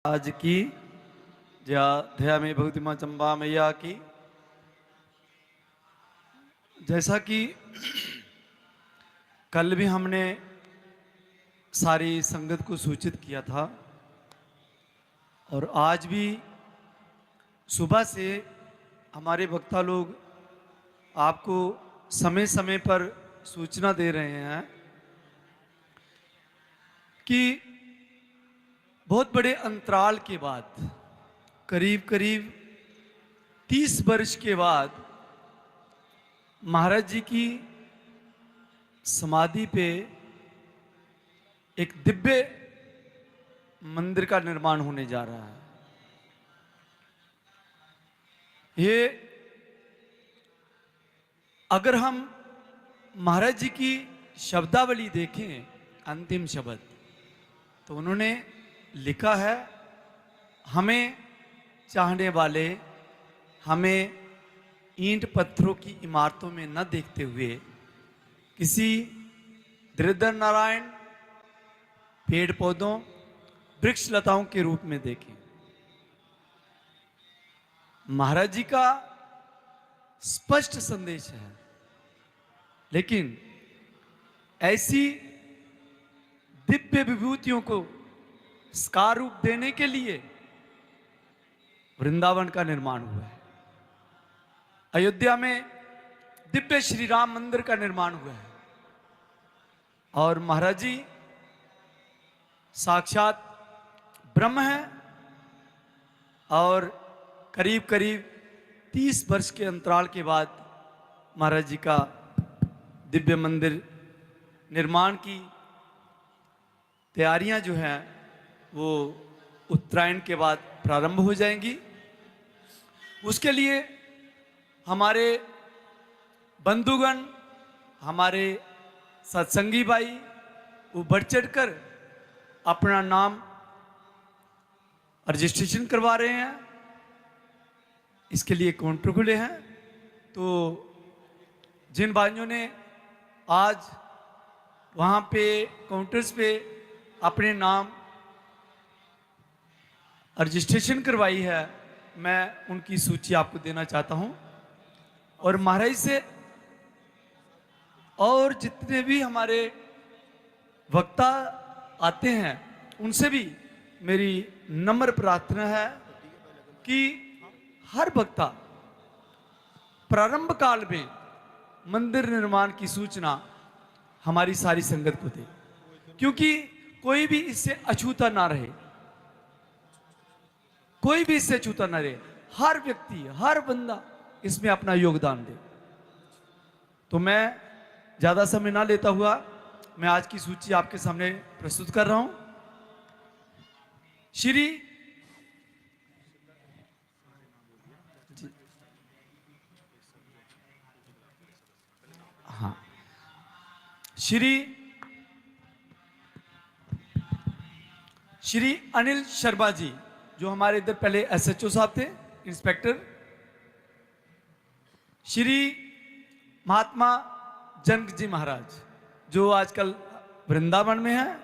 आज की जया में भगवती माँ चंबा मैया की। जैसा कि कल भी हमने सारी संगत को सूचित किया था और आज भी सुबह से हमारे वक्ता लोग आपको समय समय पर सूचना दे रहे हैं कि बहुत बड़े अंतराल के बाद करीब करीब 30 वर्ष के बाद महाराज जी की समाधि पे एक दिव्य मंदिर का निर्माण होने जा रहा है। ये अगर हम महाराज जी की शब्दावली देखें, अंतिम शब्द, तो उन्होंने लिखा है, हमें चाहने वाले हमें ईंट पत्थरों की इमारतों में न देखते हुए किसी दरिद्र नारायण पेड़ पौधों वृक्ष लताओं के रूप में देखें। महाराज जी का स्पष्ट संदेश है, लेकिन ऐसी दिव्य विभूतियों को साकार रूप देने के लिए वृंदावन का निर्माण हुआ है। अयोध्या में दिव्य श्री राम मंदिर का निर्माण हुआ है और महाराज जी साक्षात ब्रह्म है और करीब करीब 30 वर्ष के अंतराल के बाद महाराज जी का दिव्य मंदिर निर्माण की तैयारियां जो हैं वो उत्तरायण के बाद प्रारंभ हो जाएंगी। उसके लिए हमारे बंधुगण, हमारे सत्संगी भाई वो बढ़ चढ़कर अपना नाम रजिस्ट्रेशन करवा रहे हैं। इसके लिए काउंटर खुले हैं, तो जिन भाइयों ने आज वहाँ पे काउंटर्स पे अपने नाम रजिस्ट्रेशन करवाई है, मैं उनकी सूची आपको देना चाहता हूँ। और महाराज से और जितने भी हमारे वक्ता आते हैं उनसे भी मेरी नम्र प्रार्थना है कि हर वक्ता प्रारंभ काल में मंदिर निर्माण की सूचना हमारी सारी संगत को दे, क्योंकि कोई भी इससे अछूता ना रहे, कोई भी इससे अछूता ना रहे। हर व्यक्ति, हर बंदा इसमें अपना योगदान दे। तो मैं ज्यादा समय ना लेता हुआ मैं आज की सूची आपके सामने प्रस्तुत कर रहा हूं। श्री हाँ श्री अनिल शर्मा जी, जो हमारे इधर पहले एसएचओ साहब थे, इंस्पेक्टर। श्री महात्मा जनक जी महाराज, जो आजकल वृंदावन में हैं,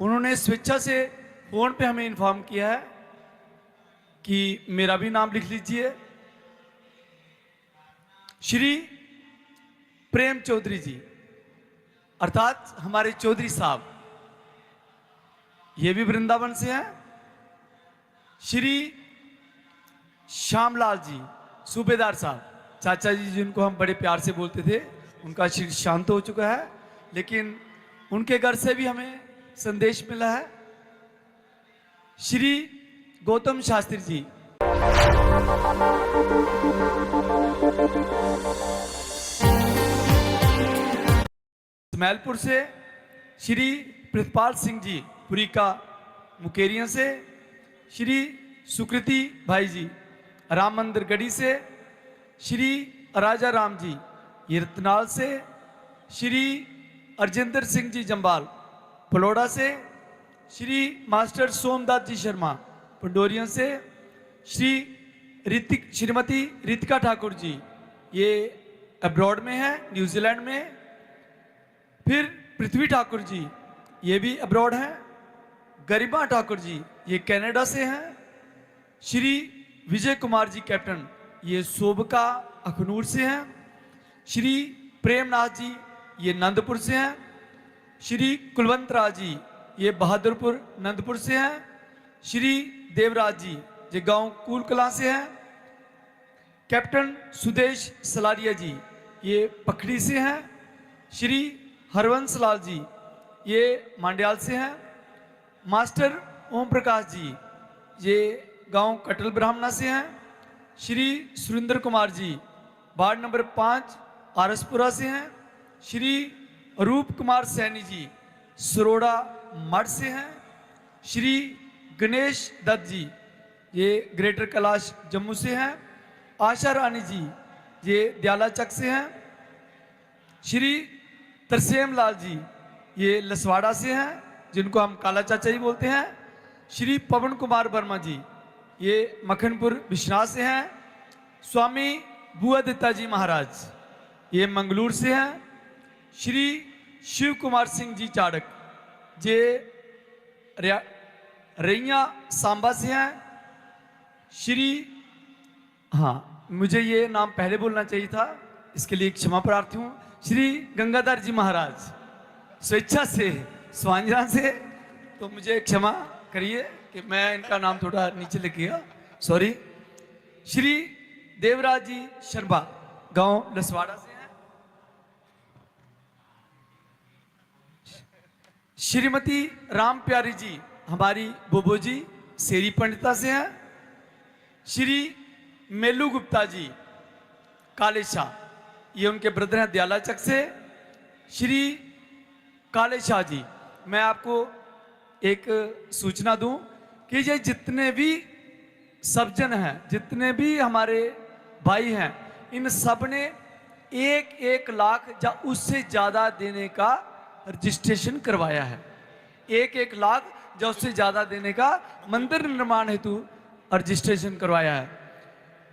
उन्होंने स्वेच्छा से फोन पे हमें इन्फॉर्म किया है कि मेरा भी नाम लिख लीजिए। श्री प्रेम चौधरी जी, अर्थात हमारे चौधरी साहब, ये भी वृंदावन से हैं। श्री श्यामलाल जी सूबेदार साहब, चाचा जी जिनको हम बड़े प्यार से बोलते थे, उनका शरीर शांत हो चुका है, लेकिन उनके घर से भी हमें संदेश मिला है। श्री गौतम शास्त्री जी, मैलपुर से। श्री पृथपाल सिंह जी पुरी का मुकेरिया से। श्री सुकृति भाई जी राम मंदिर गढ़ी से। श्री राजा राम जी यरतनाल से। श्री अर्जिंदर सिंह जी जंबाल पलोड़ा से। श्री मास्टर सोमदास जी शर्मा पंडोरिया से। श्रीमती रितिका ठाकुर जी, ये अब्रॉड में है, न्यूजीलैंड में। फिर पृथ्वी ठाकुर जी, ये भी अब्रॉड हैं। गरिमा ठाकुर जी, ये कनाडा से हैं। श्री विजय कुमार जी कैप्टन, ये सोबका अखनूर से हैं। श्री प्रेमनाथ जी, ये नंदपुर से हैं। श्री कुलवंत राज जी, ये बहादुरपुर नंदपुर से हैं। श्री देवराज जी, ये गांव कूल कला से हैं। कैप्टन सुदेश सलारिया जी, ये पखड़ी से हैं। श्री हरवंश लाल जी, ये मांड्याल से हैं। मास्टर ओम प्रकाश जी, ये गांव कटल ब्राह्मणा से हैं। श्री सुरेंद्र कुमार जी, वार्ड नंबर 5 आरसपुरा से हैं। श्री रूप कुमार सैनी जी, सरोड़ा मठ से हैं। श्री गणेश दत्त जी, ये ग्रेटर कैलाश जम्मू से हैं। आशा रानी जी, ये दयाला चक से हैं। श्री तरसेम लाल जी, ये लसवाड़ा से हैं, जिनको हम काला चाचा जी बोलते हैं। श्री पवन कुमार वर्मा जी, ये मखनपुर विश्वनाथ से हैं। स्वामी बुआ दत्ता जी महाराज, ये मंगलूर से हैं। श्री शिव कुमार सिंह जी चाड़क, ये रैया सांबा से हैं। श्री, हाँ मुझे ये नाम पहले बोलना चाहिए था, इसके लिए क्षमा प्रार्थी हूँ। श्री गंगाधर जी महाराज, स्वेच्छा से स्वांजरा से, तो मुझे क्षमा करिए कि मैं इनका नाम थोड़ा नीचे लिख गया, सॉरी। श्री देवराज जी शर्मा, गांव लसवाड़ा से हैं। श्रीमती राम प्यारी जी, हमारी बोबो जी शेरी पंडिता से हैं। श्री मेलू गुप्ता जी काले शाह, ये उनके ब्रदर हैं दयाला चक से। श्री काले शाह जी, मैं आपको एक सूचना दूं कि ये जितने भी सज्जन हैं, जितने भी हमारे भाई हैं, इन सब ने 1-1 लाख या उससे ज़्यादा देने का रजिस्ट्रेशन करवाया है। 1-1 लाख या उससे ज़्यादा देने का मंदिर निर्माण हेतु रजिस्ट्रेशन करवाया है।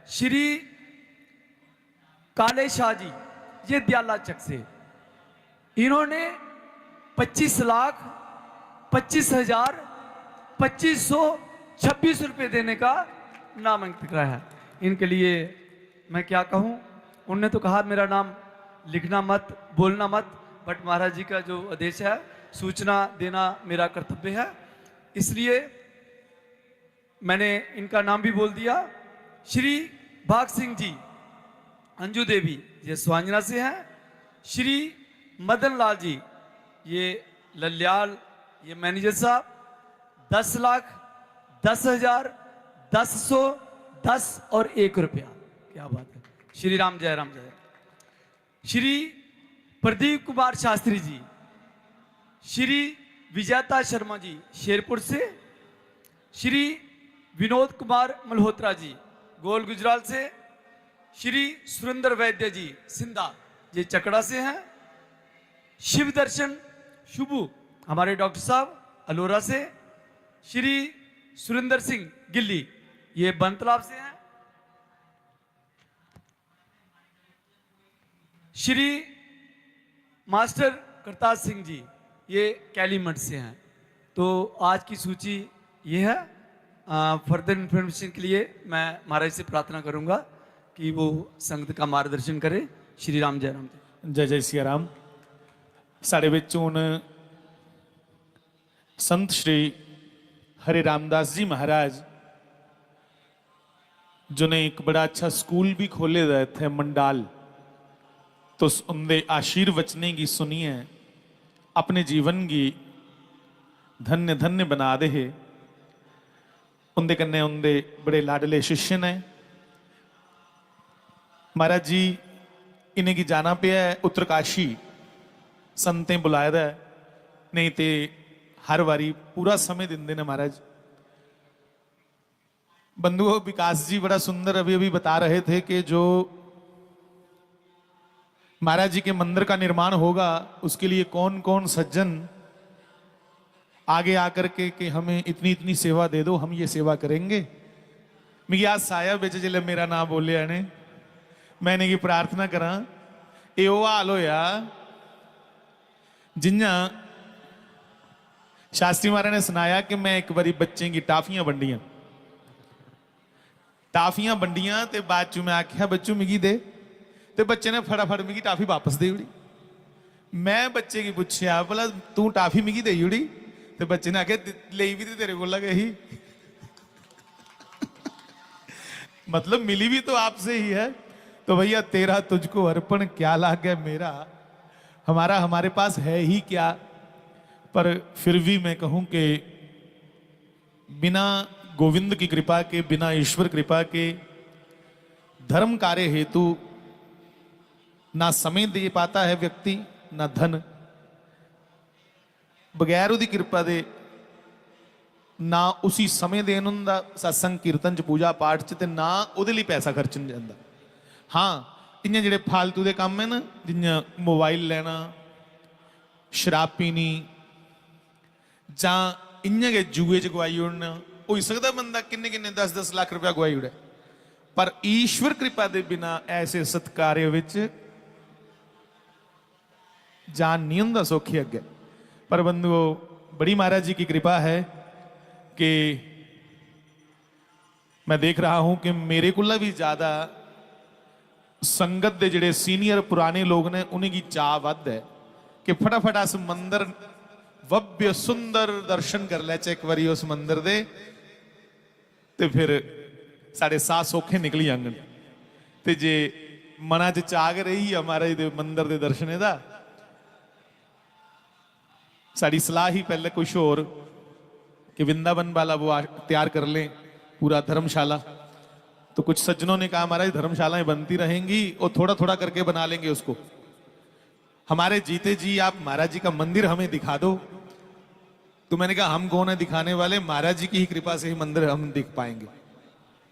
श्री काले शाह जी, ये दयाला चक से, इन्होंने 25,25,2526 रुपये देने का नामांकित कराया है। इनके लिए मैं क्या कहूँ, उनने तो कहा मेरा नाम लिखना मत, बोलना मत, बट महाराज जी का जो आदेश है, सूचना देना मेरा कर्तव्य है, इसलिए मैंने इनका नाम भी बोल दिया। श्री भाग सिंह जी, अंजू देवी, ये स्वांजना से हैं। श्री मदन लाल जी, ये लल्याल, ये मैनेजर साहब, 10,10,000, 10,100, 10 और 1 रुपया, क्या बात है। श्री राम जय राम जय। श्री प्रदीप कुमार शास्त्री जी, श्री विजयता शर्मा जी शेरपुर से। श्री विनोद कुमार मल्होत्रा जी गोल गुजराल से। श्री सुरेंद्र वैद्य जी सिंधा, ये चकड़ा से हैं। शिव दर्शन शुभू, हमारे डॉक्टर साहब अलोरा से। श्री सुरेंद्र सिंह गिल्ली, ये बंतलाब से हैं। श्री मास्टर करतार सिंह जी, ये कैलीमठ से हैं। तो आज की सूची ये है। फर्दर इन्फॉर्मेशन के लिए मैं महाराज से प्रार्थना करूंगा कि वो संगत का मार्गदर्शन करे। श्री राम जय राम जय जय सिया राम। साढ़े विच हुण संत श्री हरि रामदास जी महाराज जिन्हें एक बड़ा अच्छा स्कूल भी खोले हुए थे मंडाल, तो उनके आशीर्वचने की सुनिए, अपने जीवन की धन्य धन्य बना दे। उनके कन्ने उनके बड़े लाडले शिष्य ने। महाराज जी इन्हें की जाना पे है उत्तरकाशी, संतें बुलाया है, नहीं तो हर बारी पूरा समय देंगे ने महाराज। बंधु विकास जी बड़ा सुंदर अभी अभी बता रहे थे कि जो महाराज जी के मंदिर का निर्माण होगा उसके लिए कौन कौन सज्जन आगे आकर के कि हमें इतनी इतनी सेवा दे दो, हम ये सेवा करेंगे। मैं आज साया बेच जिले मेरा नाम बोले ने, मैंने की प्रार्थना करा ये वो हाल होया जिन्ना शास्त्री महाराज ने सुनाया कि मैं एक बारी बच्चे की टाफियां वंडियां ते बाद चू मैं आख्या बच्चू मिगी दे, ते बच्चे ने फटाफट मिगी टाफी वापस दे उड़ी। मैं बच्चे की पूछया बोला तू टाफी मिगी दे उड़ी, ते बच्चे ने आख्या ले भी तेरे को गई मतलब मिली भी तो आपसे ही है, तो भैया तेरा तुझको अर्पण क्या लाग है मेरा, हमारा हमारे पास है ही क्या। पर फिर भी मैं कहूं कि बिना गोविंद की कृपा के, बिना ईश्वर कृपा के धर्म कार्य हेतु ना समय दे पाता है व्यक्ति, ना धन। बगैर उदी कृपा दे ना उसी समय देन हुंदा सत्संग कीर्तन च पूजा पाठ च, ते ना उहदे लई पैसा खर्चन जांदा। हाँ इ'यां जेह्ड़े फालतू दे काम है ना, जि'यां मोबाइल लेना, शराब पीनी, जां इ'यां गै जुए च गवाई ओड़ना, होई सकदा बंदा किन्ने किन्ने 10-10 लाख रुपया गवाई ओड़े, पर ईश्वर कृपा दे बिना ऐसे सत्कार्य विच जान नहीं हुंदा सौखी अग्गे। पर बंधुओ बड़ी महाराज जी की कृपा है कि मैं देख रहा हूं कि मेरे को भी ज्यादा संगत दे जेड़े सीनियर पुराने लोग ने उन्हीं की चाह वध है कि फटाफट अस मंदिर भव्य सुंदर दर्शन कर लैचे एक बारी उस मंदिर दे, ते फिर साढ़े साथ सौखे निकली जांगन। ते जे मना च चाग रही है महाराज दे मंदिर दे दर्शने दा, साड़ी सलाह ही पहले कुछ और कि वृंदावन वाला वो तैयार कर लें पूरा धर्मशाला। तो कुछ सज्जनों ने कहा महाराज धर्मशालाएं बनती रहेंगी और थोड़ा थोड़ा करके बना लेंगे उसको, हमारे जीते जी आप महाराज जी का मंदिर हमें दिखा दो। तो मैंने कहा हम कौन है दिखाने वाले, महाराज जी की ही कृपा से ही मंदिर हम दिख पाएंगे।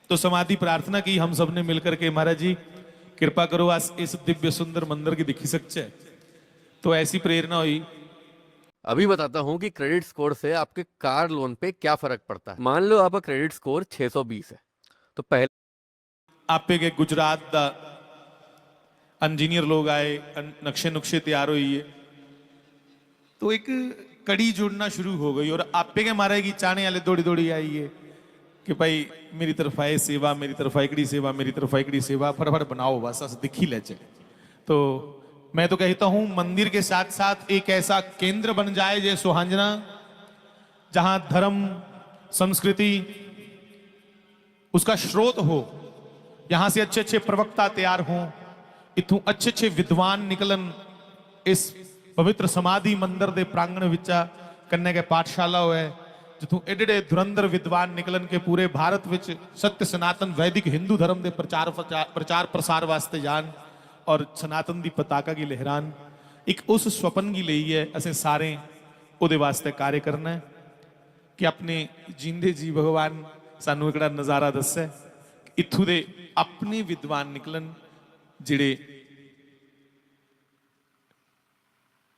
तो समाधि प्रार्थना की हम सब ने मिलकर के, महाराज जी कृपा करो आज इस दिव्य सुंदर मंदिर की दिखी सकते। तो ऐसी प्रेरणा हुई। अभी बताता हूँ कि क्रेडिट स्कोर से आपके कार लोन पे क्या फर्क पड़ता है। मान लो आपका क्रेडिट स्कोर 620 है, तो पहले आपे के गुजरात दा इंजीनियर लोग आए, नक्शे नुक्शे तैयार हुई है, तो एक कड़ी जुड़ना शुरू हो गई। और आपे के मारे की चाहने वाले दौड़ी दौड़ी आई है कि भाई मेरी तरफ आए सेवा, मेरी तरफ आईकड़ी सेवा, मेरी तरफ आईकड़ी सेवा, फटाफट बनाओ बस अस दिखी ले। तो मैं तो कहता हूं मंदिर के साथ साथ एक ऐसा केंद्र बन जाए जैसे सुहांजना, जहां धर्म संस्कृति उसका स्रोत हो, यहां से अच्छे अच्छे प्रवक्ता तैयार हों, इतों अच्छे अच्छे विद्वान निकलन इस पवित्र समाधि मंदिर दे प्रांगण विचा कन्ने के पाठशाला होए, जितों एडे धुरंधर विद्वान निकलन के पूरे भारत विच सत्य सनातन वैदिक हिंदू धर्म दे प्रचार प्रसार वास्ते जान और सनातन दी पताका की लहरान। एक उस स्वपन की ਲਈ है असें सारे ਉਹਦੇ वास्ते कार्य करना है कि अपने जिंदे जी भगवान सानू एकड़ा नजारा दस्से इत्थों दे अपने विद्वान निकलन जिहड़े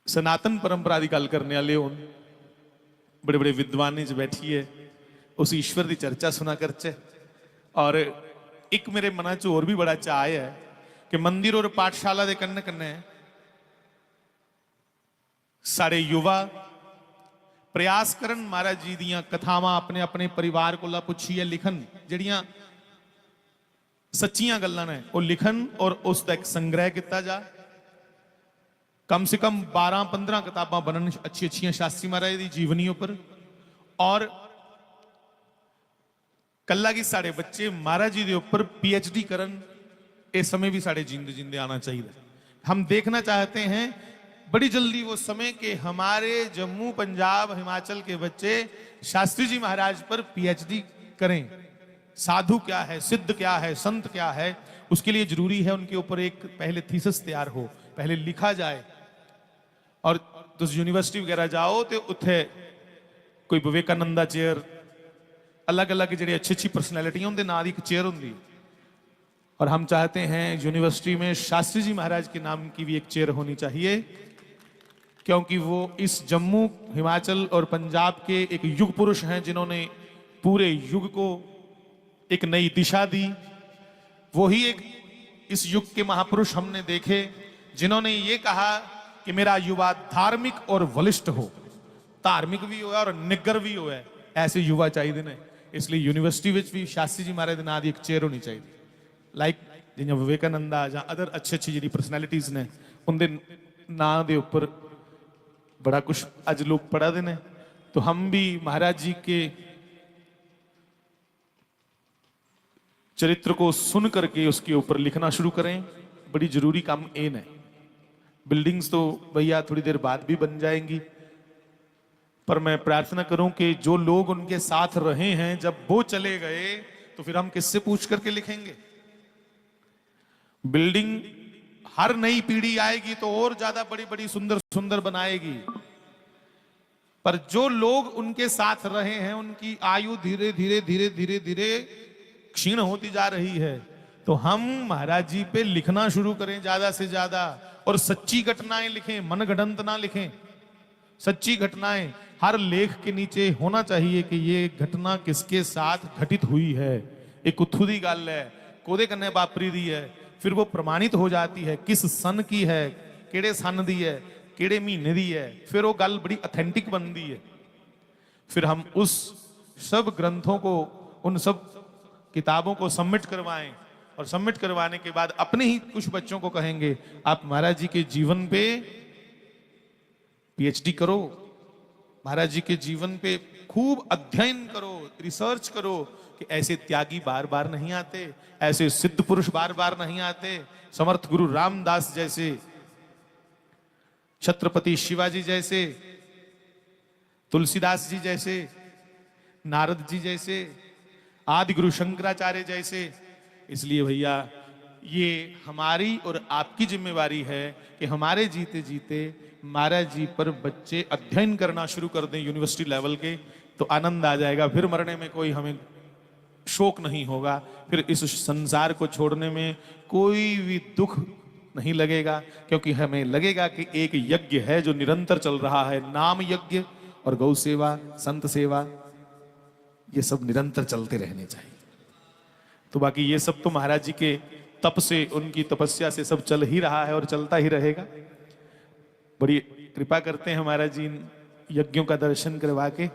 सनातन परंपरा की गल करने वाले होन, बड़े बड़े विद्वान च बैठिए उस ईश्वर की चर्चा सुना करचे। और एक मेरे मना च होर भी बड़ा चाह है कि मंदिर और पाठशाला के कन्ने कन्ने सारे युवा प्रयास करन महाराज जी दियां कथावां अपने अपने परिवार को पुछिए लिखन, जड़ियां सच्चियां गल्लां ने वो लिखन और उसका एक संग्रह किया जा। कम से कम 12-15 किताबां बनन अच्छी अच्छी शास्त्री महाराज की जीवनी पर। और कला की साढ़े बच्चे महाराज जी के ऊपर PhD करन, इस समय भी साढ़े जिंदे जिंदे आना चाहिए। हम देखना चाहते हैं बड़ी जल्दी वो समय के हमारे जम्मू पंजाब हिमाचल के बच्चे शास्त्री जी महाराज पर PhD करें। साधु क्या है, सिद्ध क्या है, संत क्या है, उसके लिए जरूरी है उनके ऊपर एक पहले थीसिस तैयार हो, पहले लिखा जाए। और तुम यूनिवर्सिटी वगैरह जाओ तो उत्थे कोई विवेकानंदा चेयर, अलग अलग जी अच्छी अच्छी पर्सनैलिटियां उनके नाम की एक चेयर होंगी। और हम चाहते हैं यूनिवर्सिटी में शास्त्री जी महाराज के नाम की भी एक चेयर होनी चाहिए, क्योंकि वो इस जम्मू हिमाचल और पंजाब के एक युग पुरुष हैं जिन्होंने पूरे युग को एक नई दिशा दी। वो ही एक इस युग के महापुरुष हमने देखे जिन्होंने ये कहा कि मेरा युवा धार्मिक और बलिष्ठ हो, धार्मिक भी होया और निग्गर भी होया, ऐसे युवा चाहिए ने। इसलिए यूनिवर्सिटी विच भी शास्त्री जी महाराज दे नाम दी एक चेयर होनी चाहिए, लाइक जियां विवेकानंदा या अदर अच्छी अच्छी जी परसनैलिटीज ने उनके नाम के उपर बड़ा कुछ अज लोग पढ़ते हैं। तो हम भी महाराज जी के चरित्र को सुन करके उसके ऊपर लिखना शुरू करें। बड़ी जरूरी काम एन है। बिल्डिंग्स तो भैया थोड़ी देर बाद भी बन जाएंगी, पर मैं प्रार्थना करूं कि जो लोग उनके साथ रहे हैं जब वो चले गए तो फिर हम किससे पूछ करके लिखेंगे। बिल्डिंग हर नई पीढ़ी आएगी तो और ज्यादा बड़ी बड़ी सुंदर सुंदर बनाएगी, पर जो लोग उनके साथ रहे हैं उनकी आयु धीरे धीरे धीरे धीरे धीरे क्षीण होती जा रही है। तो हम महाराज जी पे लिखना शुरू करें ज्यादा से ज्यादा, और सच्ची घटनाएं लिखें, मनगढ़ंत ना लिखें। सच्ची घटनाएं हर लेख के नीचे होना चाहिए कि ये घटना किसके साथ घटित हुई है। एक कुत्थू दी गल है, कोदे कन्ने वापरी दी है, फिर वो प्रमाणित हो जाती है किस सन की है, केड़े सन दी है, केड़े महीने दी है, फिर वो गल बड़ी ऑथेंटिक बनती है। फिर हम उस सब ग्रंथों को, उन सब किताबों को सबमिट करवाएं, और सबमिट करवाने के बाद अपने ही कुछ बच्चों को कहेंगे आप महाराज जी के जीवन पे पीएचडी करो, महाराज जी के जीवन पे खूब अध्ययन करो, रिसर्च करो कि ऐसे त्यागी बार बार नहीं आते, ऐसे सिद्ध पुरुष बार बार नहीं आते। समर्थ गुरु रामदास जैसे, छत्रपति शिवाजी जैसे, तुलसीदास जी जैसे, नारद जी जैसे, आदि गुरु शंकराचार्य जैसे। इसलिए भैया ये हमारी और आपकी जिम्मेवारी है कि हमारे जीते जीते महाराज जी पर बच्चे अध्ययन करना शुरू कर दें यूनिवर्सिटी लेवल के, तो आनंद आ जाएगा। फिर मरने में कोई हमें शोक नहीं होगा, फिर इस संसार को छोड़ने में कोई भी दुख नहीं लगेगा, क्योंकि हमें लगेगा कि एक यज्ञ है जो निरंतर चल रहा है। नाम यज्ञ और गौ सेवा, संत सेवा, ये सब निरंतर चलते रहने चाहिए। तो बाकी ये सब तो महाराज जी के तप से, उनकी तपस्या से सब चल ही रहा है और चलता ही रहेगा। बड़ी कृपा करते हैं महाराज जी इन यज्ञों का दर्शन करवा के।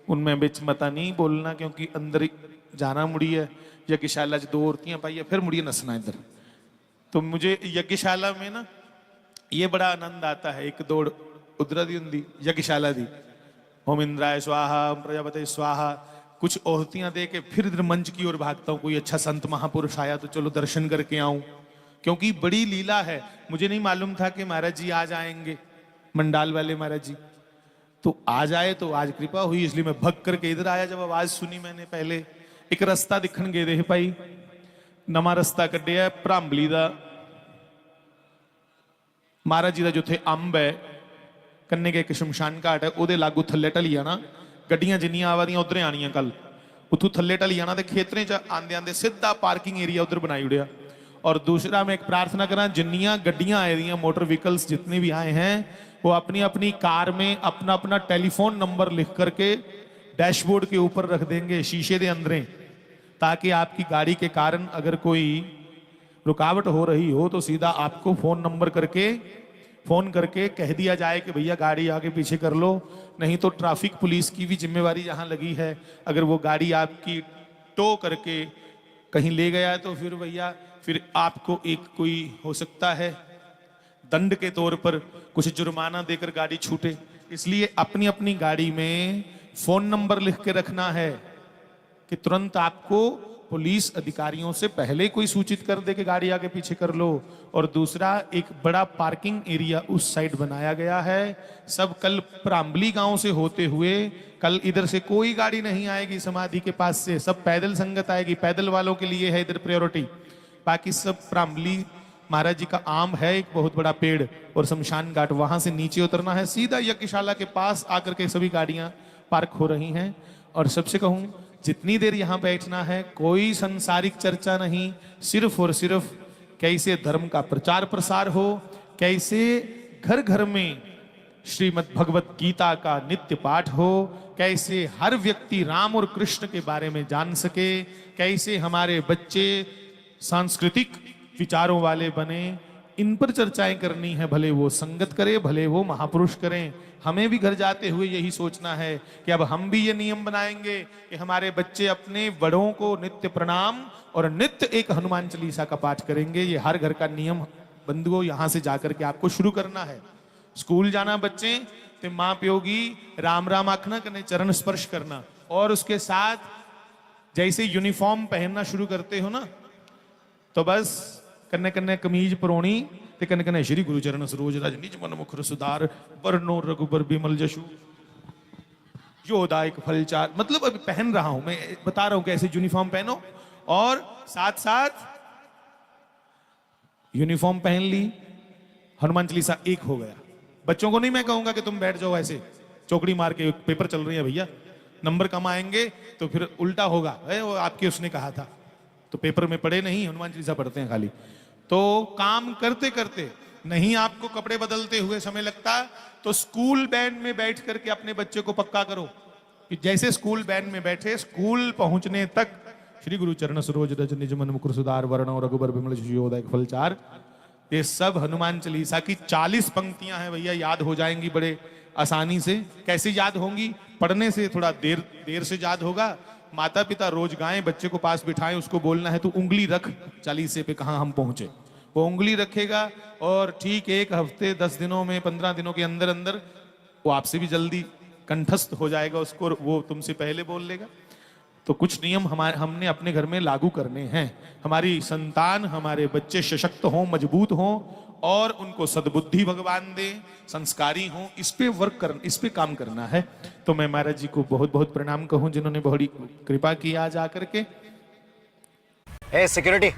उनमें बिच मता नहीं बोलना, क्योंकि अंदर जाना मुड़ी है। यज्ञशाला च 2 औरतियां पाई है, फिर मुड़िए नसना इधर। तो मुझे यज्ञशाला में ना ये बड़ा आनंद आता है। एक दौड़ उधर दी हुंदी यज्ञशाला दी, ओम इंद्राय स्वाहा, ओम प्रजापते स्वाहा, कुछ औरतियां दे के फिर इधर मंच की ओर भागता हूं। कोई अच्छा संत महापुरुष आया तो चलो दर्शन करके आऊं, क्योंकि बड़ी लीला है। मुझे नहीं मालूम था कि महाराज जी आज आएंगे, मंडाल वाले महाराज जी। तो आज आए तो आज कृपा हुई, इसलिए मैं भग करके इधर आया। जब आवाज सुनी मैंने, पहले एक रास्ता दिखण गए दे भाई, नवा रास्ता कढ़िया भरांबली दा, महाराज जी का जिथे अंब है, कन्ने के एक शमशान घाट है, ਉਹਦੇ लागू थल्ले ढली आना, गड्डियां जिन्नियां आवादियां उधर आनियां, कल उतों थल्ले ढली आना, खेतरे च आंदे आंदे सीधा पार्किंग एरिया उधर बनाई उड़िया। और दूसरा मैं एक प्रार्थना करा, जिन्नियां गड्डियां आए दियां, मोटर व्हीकल्स जितने भी आए हैं, वो अपनी अपनी कार में अपना अपना टेलीफोन नंबर लिख करके डैशबोर्ड के ऊपर रख देंगे, शीशे के अंदर, ताकि आपकी गाड़ी के कारण अगर कोई रुकावट हो रही हो तो सीधा आपको फोन करके कह दिया जाए कि भैया गाड़ी आगे पीछे कर लो। नहीं तो ट्रैफिक पुलिस की भी जिम्मेवारी यहाँ लगी है, अगर वो गाड़ी आपकी टो करके कहीं ले गया तो फिर भैया फिर आपको एक कोई हो सकता है दंड के तौर पर कुछ जुर्माना देकर गाड़ी छूटे। इसलिए अपनी अपनी गाड़ी में फोन नंबर लिख के रखना है कि तुरंत आपको पुलिस अधिकारियों से पहले कोई सूचित कर दे कि गाड़ी आगे पीछे कर लो। और दूसरा, एक बड़ा पार्किंग एरिया उस साइड बनाया गया है। सब कल प्रांबली गांव से होते हुए, कल इधर से कोई गाड़ी नहीं आएगी समाधि के पास से, सब पैदल संगत आएगी। पैदल वालों के लिए है इधर प्रायोरिटी, बाकी सब प्रांबली महाराज जी का आम है एक बहुत बड़ा पेड़, और शमशान घाट, वहां से नीचे उतरना है, सीधा यज्ञशाला के पास आकर के सभी गाड़ियां पार्क हो रही हैं। और सबसे कहूं, जितनी देर यहां बैठना है कोई संसारिक चर्चा नहीं, सिर्फ और सिर्फ कैसे धर्म का प्रचार प्रसार हो, कैसे घर घर में श्रीमद् भगवत गीता का नित्य पाठ हो, कैसे हर व्यक्ति राम और कृष्ण के बारे में जान सके, कैसे हमारे बच्चे सांस्कृतिक विचारों वाले बने, इन पर चर्चाएं करनी है, भले वो संगत करे, भले वो महापुरुष करें। हमें भी घर जाते हुए यही सोचना है कि अब हम भी ये नियम बनाएंगे कि हमारे बच्चे अपने बड़ों को नित्य प्रणाम और नित्य एक हनुमान चालीसा का पाठ करेंगे। ये हर घर का नियम बंधुओं यहां से जाकर के आपको शुरू करना है। स्कूल जाना बच्चे ते मां प्यो की राम राम आखना, कने चरण स्पर्श करना, और उसके साथ जैसे यूनिफॉर्म पहनना शुरू करते हो ना, तो बस कन्ने कन्ने कमीज परोनी ते कन्ने कन्ने श्री गुरु चरण सरोज रज निज मन मुखर सुधार वर्णो रघुबर बिमल जशु योदायक फल चार। मतलब अभी पहन रहा हूं मैं, बता रहा हूं कैसे यूनिफॉर्म पहनो, और साथ साथ यूनिफॉर्म पहन ली, हनुमान चालीसा एक हो गया। बच्चों को नहीं मैं कहूंगा कि तुम बैठ जाओ ऐसे चौकड़ी मार के, पेपर चल रही है भैया, नंबर कम आएंगे तो फिर उल्टा होगा। वो आपके उसने कहा था, तो पेपर में पढ़े नहीं, हनुमान चालीसा पढ़ते हैं खाली। तो काम करते करते नहीं आपको कपड़े बदलते हुए समय लगता, तो स्कूल बैंड में बैठ करके अपने बच्चे को पक्का करो कि जैसे स्कूल बैंड में बैठे, स्कूल पहुंचने तक श्री गुरु चरण सरोज रज निज मन मुकुर सुधार वर्ण रघुबर बिमल जशु योदायक फल चार, ये सब हनुमान चालीसा की 40 पंक्तियां हैं भैया, याद हो जाएंगी बड़े आसानी से। कैसे याद होंगी? पढ़ने से थोड़ा देर से याद होगा। माता पिता रोज गाएं, बच्चे को पास बिठाएं, उसको बोलना है तू उंगली रख चालीसे पे कहां हम पहुंचे, वो उंगली रखेगा और ठीक 1 हफ्ते 10 दिनों में 15 दिनों के अंदर अंदर वो आपसे भी जल्दी कंठस्थ हो जाएगा, उसको वो तुमसे पहले बोल लेगा। तो कुछ नियम हमने अपने घर में लागू करने हैं। हमारी संतान, हमारे बच्चे सशक्त हों, मजबूत हों और उनको सद्बुद्धि भगवान दे, संस्कारी हों, इस पे काम करना है। तो मैं महाराज जी को बहुत बहुत प्रणाम कहूं जिन्होंने बड़ी कृपा की आज आकर के। Hey, security.